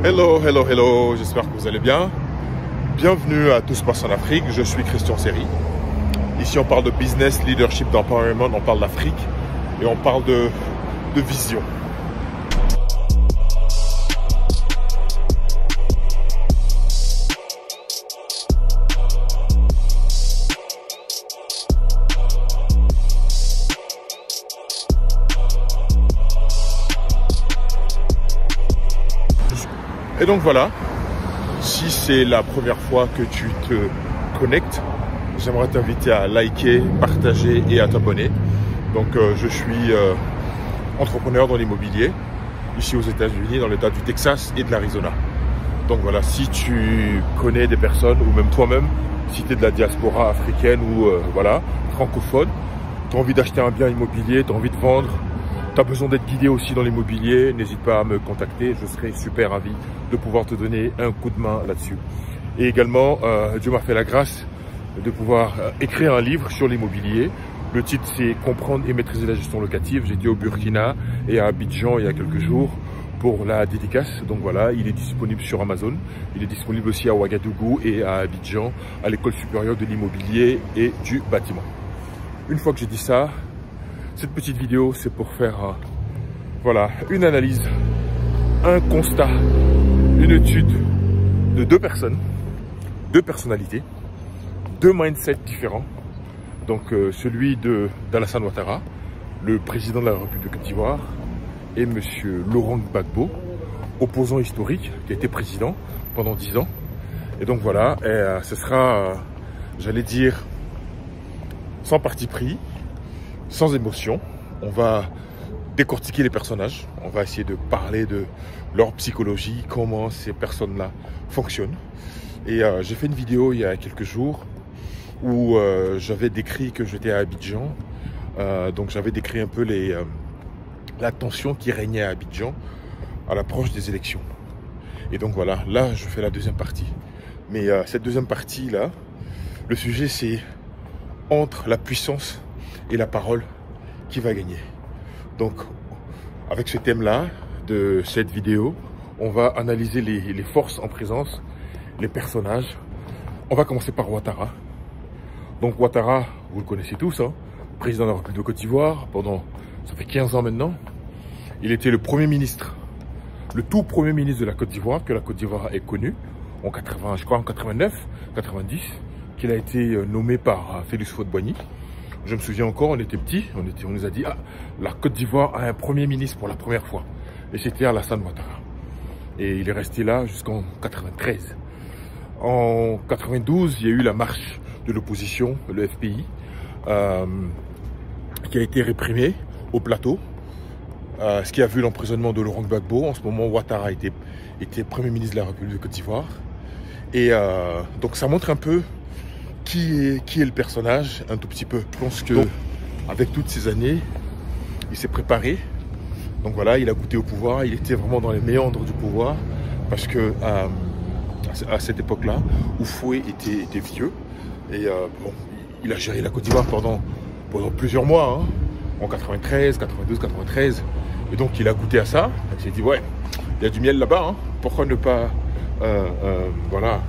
Hello, hello, hello, j'espère que vous allez bien. Bienvenue à Tout se passe en Afrique, je suis Christian Seri. Ici on parle de business, leadership, d'empowerment, on parle d'Afrique et on parle de vision. Et donc voilà, si c'est la première fois que tu te connectes, j'aimerais t'inviter à liker, partager et à t'abonner. Donc je suis entrepreneur dans l'immobilier, ici aux États-Unis, dans l'état du Texas et de l'Arizona. Donc voilà, si tu connais des personnes, ou même toi-même, si tu es de la diaspora africaine ou voilà, francophone, tu as envie d'acheter un bien immobilier, tu as envie de vendre, tu as besoin d'être guidé aussi dans l'immobilier, n'hésite pas à me contacter, je serai super ravi de pouvoir te donner un coup de main là-dessus. Et également, Dieu m'a fait la grâce de pouvoir écrire un livre sur l'immobilier. Le titre c'est « Comprendre et maîtriser la gestion locative ». J'étais au Burkina et à Abidjan il y a quelques jours pour la dédicace. Donc voilà, il est disponible sur Amazon. Il est disponible aussi à Ouagadougou et à Abidjan, à l'École supérieure de l'immobilier et du bâtiment. Une fois que j'ai dit ça, cette petite vidéo, c'est pour faire voilà, une analyse, un constat, une étude de deux personnes, deux personnalités, deux mindsets différents. Donc celui d'Alassane Ouattara, le président de la République de Côte d'Ivoire, et M. Laurent Gbagbo, opposant historique, qui a été président pendant 10 ans. Et donc voilà, ce sera, j'allais dire, sans parti pris, sans émotion. On va décortiquer les personnages, on va essayer de parler de leur psychologie, comment ces personnes-là fonctionnent. Et j'ai fait une vidéo il y a quelques jours où j'avais décrit que j'étais à Abidjan. Donc j'avais décrit un peu la tension qui régnait à Abidjan à l'approche des élections. Et donc voilà, là je fais la deuxième partie. Mais cette deuxième partie-là, le sujet c'est entre la puissance et la parole qui va gagner. Donc avec ce thème-là de cette vidéo, on va analyser les forces en présence, les personnages. On va commencer par Ouattara. Donc Ouattara, vous le connaissez tous, hein, président de la République de Côte d'Ivoire pendant, ça fait 15 ans maintenant. Il était le premier ministre, le tout premier ministre de la Côte d'Ivoire, que la Côte d'Ivoire ait connu, en 80, je crois en 89, 90, qu'il a été nommé par Félix Houphouët-Boigny. Je me souviens encore, on était petits, on nous a dit, ah, la Côte d'Ivoire a un premier ministre pour la première fois. Et c'était Alassane Ouattara. Et il est resté là jusqu'en 93. En 92, il y a eu la marche de l'opposition, le FPI, qui a été réprimé au plateau. Ce qui a vu l'emprisonnement de Laurent Gbagbo. En ce moment, Ouattara était Premier ministre de la République de Côte d'Ivoire. Et donc ça montre un peu qui est le personnage, un tout petit peu. Je pense que avec toutes ces années, il s'est préparé. Donc voilà, il a goûté au pouvoir. Il était vraiment dans les méandres du pouvoir. Parce que à cette époque-là, Houphouët était vieux. Et bon, il a géré la Côte d'Ivoire pendant plusieurs mois, hein, en 93, 92, 93. Et donc il a goûté à ça. Il s'est dit, ouais, il y a du miel là-bas, hein, pourquoi ne pas voilà,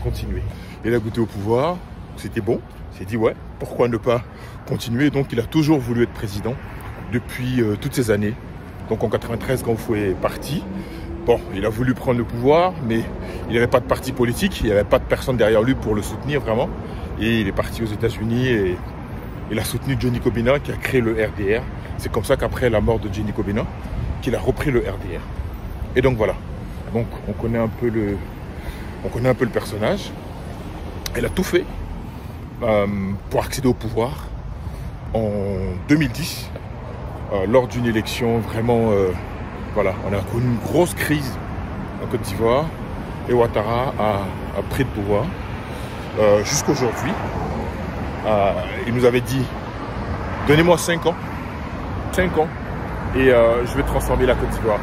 continuer. Il a goûté au pouvoir, c'était bon. Il s'est dit, ouais, pourquoi ne pas continuer. Donc il a toujours voulu être président depuis toutes ces années. Donc en 93, quand Houphouët est parti, bon, il a voulu prendre le pouvoir, mais il n'y avait pas de parti politique, il n'y avait pas de personne derrière lui pour le soutenir vraiment. Et il est parti aux États-Unis et il a soutenu Johnny Kobina qui a créé le RDR. C'est comme ça qu'après la mort de Johnny Kobina, qu'il a repris le RDR. Et donc voilà. Donc on connaît un peu le personnage. Elle a tout fait pour accéder au pouvoir en 2010, lors d'une élection vraiment... voilà, on a connu une grosse crise en Côte d'Ivoire et Ouattara a pris le pouvoir jusqu'aujourd'hui. Il nous avait dit, donnez-moi 5 ans, 5 ans, et je vais transformer la Côte d'Ivoire.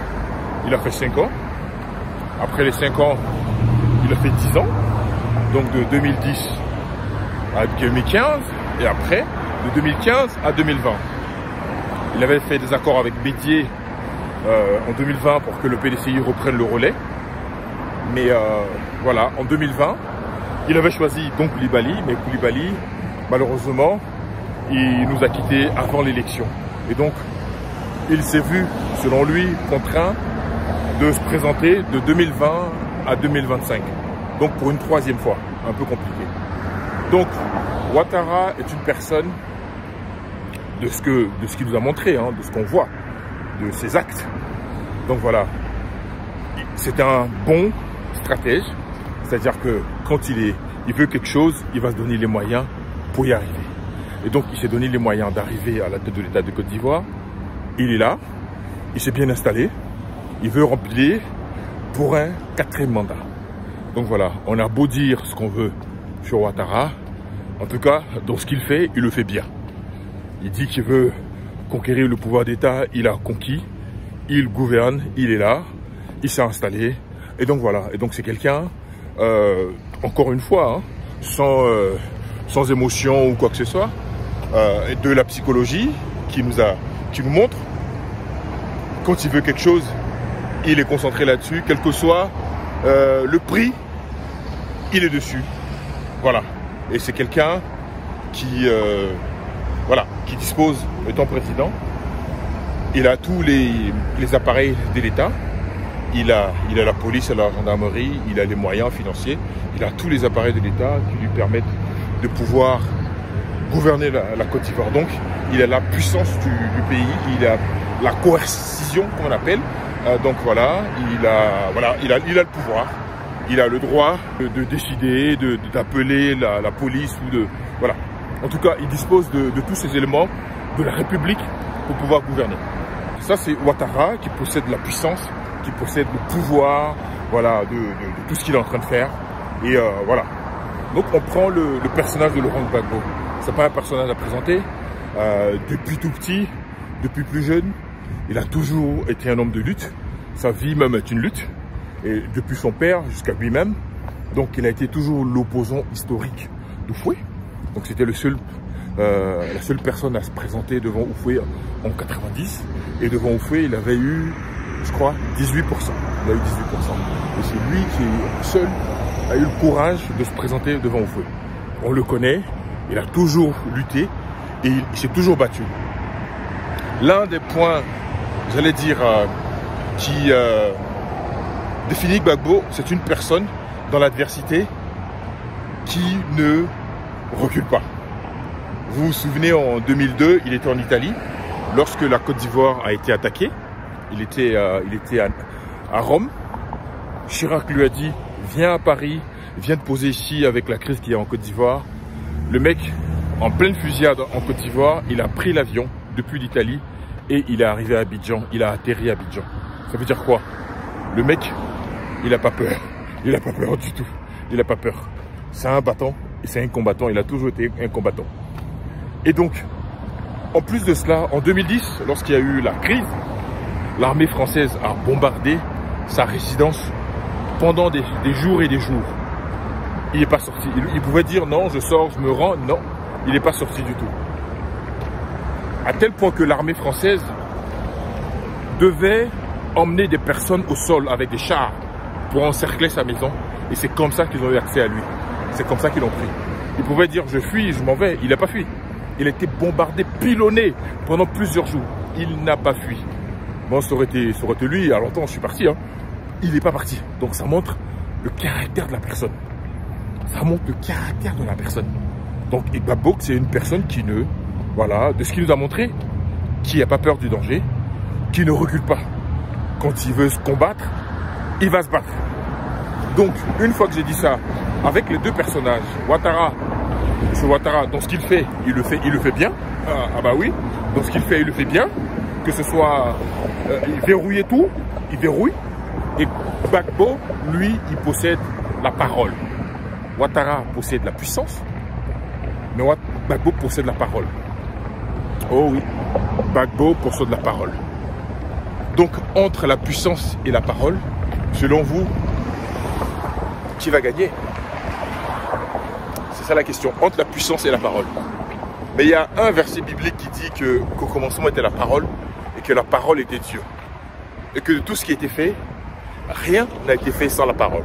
Il a fait 5 ans. Après les 5 ans, il a fait 10 ans. Donc de 2010 à 2015, et après, de 2015 à 2020. Il avait fait des accords avec Bédier en 2020 pour que le PDCI reprenne le relais. Mais voilà, en 2020, il avait choisi donc Koulibaly, mais Koulibaly, malheureusement, il nous a quittés avant l'élection. Et donc, il s'est vu, selon lui, contraint de se présenter de 2020 à 2025. Donc, pour une troisième fois, un peu compliqué. Donc, Ouattara est une personne de ce qu'il nous a montré, hein, de ce qu'on voit, de ses actes. Donc voilà, c'est un bon stratège, c'est-à-dire que quand il veut quelque chose, il va se donner les moyens pour y arriver. Et donc il s'est donné les moyens d'arriver à la tête de l'État de Côte d'Ivoire. Il est là, il s'est bien installé, il veut remplir pour un 4e mandat. Donc voilà, on a beau dire ce qu'on veut sur Ouattara, en tout cas, dans ce qu'il fait, il le fait bien. Il dit qu'il veut conquérir le pouvoir d'État, il a conquis, il gouverne, il est là, il s'est installé. Et donc voilà, et donc c'est quelqu'un, encore une fois, hein, sans émotion ou quoi que ce soit, de la psychologie qui nous montre, quand il veut quelque chose, il est concentré là-dessus, quel que soit le prix, il est dessus. Voilà. Et c'est quelqu'un qui dispose, étant président, il a tous les appareils de l'État. Il a la police, il a la gendarmerie, il a les moyens financiers, il a tous les appareils de l'État qui lui permettent de pouvoir gouverner la Côte d'Ivoire. Donc, il a la puissance du pays, il a la coercition, comme on appelle. Donc voilà, il a le pouvoir. Il a le droit de décider, d'appeler la police ou de... Voilà. En tout cas, il dispose de tous ces éléments de la République pour pouvoir gouverner. Ça, c'est Ouattara qui possède la puissance, qui possède le pouvoir, voilà, de tout ce qu'il est en train de faire. Et voilà. Donc, on prend le personnage de Laurent Gbagbo. C'est pas un personnage à présenter. Depuis tout petit, depuis plus jeune, il a toujours été un homme de lutte. Sa vie même est une lutte. Et depuis son père jusqu'à lui-même. Donc il a été toujours l'opposant historique d'Houphouët. Donc c'était la seule personne à se présenter devant Houphouët en 90. Et devant Houphouët, il avait eu, je crois, 18%. Il a eu 18%. Et c'est lui qui seul a eu le courage de se présenter devant Houphouët. On le connaît, il a toujours lutté et il s'est toujours battu. L'un des points, j'allais dire, qui définit Gbagbo, c'est une personne dans l'adversité qui ne recule pas. Vous vous souvenez, en 2002, il était en Italie, lorsque la Côte d'Ivoire a été attaquée. Il était à Rome. Chirac lui a dit, viens à Paris, viens te poser ici avec la crise qu'il y a en Côte d'Ivoire. Le mec, en pleine fusillade en Côte d'Ivoire, il a pris l'avion depuis l'Italie et il est arrivé à Abidjan, il a atterri à Abidjan. Ça veut dire quoi? Le mec, il n'a pas peur. Il n'a pas peur du tout. Il n'a pas peur. C'est un battant et c'est un combattant. Il a toujours été un combattant. Et donc, en plus de cela, en 2010, lorsqu'il y a eu la crise, l'armée française a bombardé sa résidence pendant des jours et des jours. Il n'est pas sorti. Il pouvait dire non, je sors, je me rends. Non, il n'est pas sorti du tout. À tel point que l'armée française devait emmener des personnes au sol avec des chars pour encercler sa maison. Et c'est comme ça qu'ils ont eu accès à lui. C'est comme ça qu'ils l'ont pris. Il pouvait dire je fuis, je m'en vais. Il n'a pas fui. Il a été bombardé, pilonné pendant plusieurs jours. Il n'a pas fui. Bon, ça aurait été lui, il y a longtemps, je suis parti. Hein. Il n'est pas parti. Donc ça montre le caractère de la personne. Ça montre le caractère de la personne. Donc Gbagbo, c'est une personne qui ne, voilà, de ce qu'il nous a montré, qui n'a pas peur du danger, qui ne recule pas. Quand il veut se combattre, il va se battre. Donc, une fois que j'ai dit ça, avec les deux personnages, Ouattara, dans ce qu'il fait, il le fait bien. Ah bah oui, dans ce qu'il fait, il le fait bien. Que ce soit, il verrouille tout, il verrouille. Et Gbagbo, lui, il possède la parole. Ouattara possède la puissance, mais Gbagbo possède la parole. Oh oui, Gbagbo possède la parole. Donc, entre la puissance et la parole, selon vous, qui va gagner? C'est ça la question, entre la puissance et la parole. Mais il y a un verset biblique qui dit qu'au commencement était la parole et que la parole était Dieu. Et que de tout ce qui a été fait, rien n'a été fait sans la parole.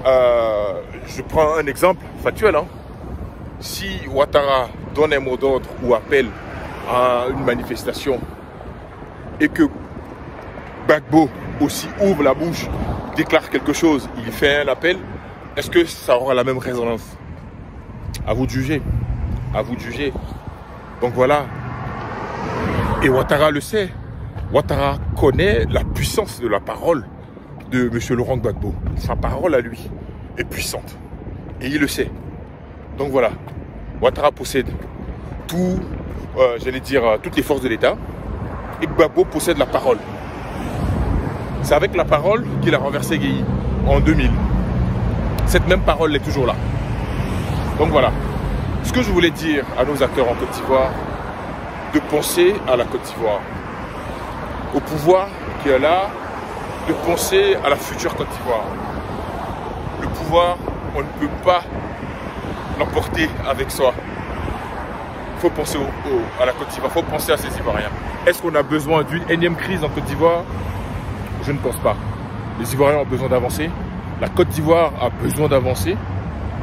Je prends un exemple factuel. Si Ouattara donne un mot d'ordre ou appelle à une manifestation et que Gbagbo aussi ouvre la bouche, déclare quelque chose, il fait un appel, est-ce que ça aura la même résonance? À vous de juger. À vous de juger. Donc voilà. Et Ouattara le sait. Ouattara connaît la puissance de la parole de M. Laurent Gbagbo. Sa parole à lui est puissante. Et il le sait. Donc voilà. Ouattara possède toutes les forces de l'État. Et Gbagbo possède la parole. C'est avec la parole qu'il a renversé Gueye en 2000. Cette même parole est toujours là. Donc voilà. Ce que je voulais dire à nos acteurs en Côte d'Ivoire, de penser à la Côte d'Ivoire, au pouvoir qui est là, de penser à la future Côte d'Ivoire. Le pouvoir, on ne peut pas l'emporter avec soi. Il faut penser à la Côte d'Ivoire, il faut penser à ces Ivoiriens. Est-ce qu'on a besoin d'une énième crise en Côte d'Ivoire? Je ne pense pas. Les Ivoiriens ont besoin d'avancer. La Côte d'Ivoire a besoin d'avancer.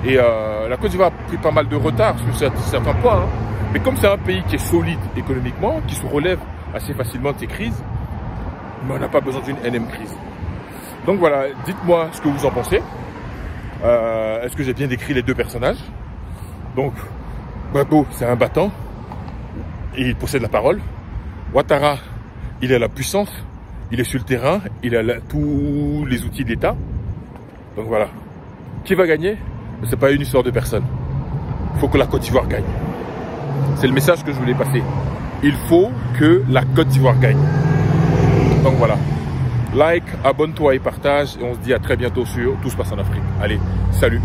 Et la Côte d'Ivoire a pris pas mal de retard sur certains points. Mais comme c'est un pays qui est solide économiquement, qui se relève assez facilement de ces crises, mais on n'a pas besoin d'une énième crise. Donc voilà, dites-moi ce que vous en pensez. Est-ce que j'ai bien décrit les deux personnages? Donc, Gbagbo, c'est un battant. Et il possède la parole. Ouattara, il a la puissance. Il est sur le terrain, il a tous les outils d'État. Donc voilà. Qui va gagner? Ce n'est pas une histoire de personne. Il faut que la Côte d'Ivoire gagne. C'est le message que je voulais passer. Il faut que la Côte d'Ivoire gagne. Donc voilà. Like, abonne-toi et partage. Et on se dit à très bientôt sur Tout se passe en Afrique. Allez, salut!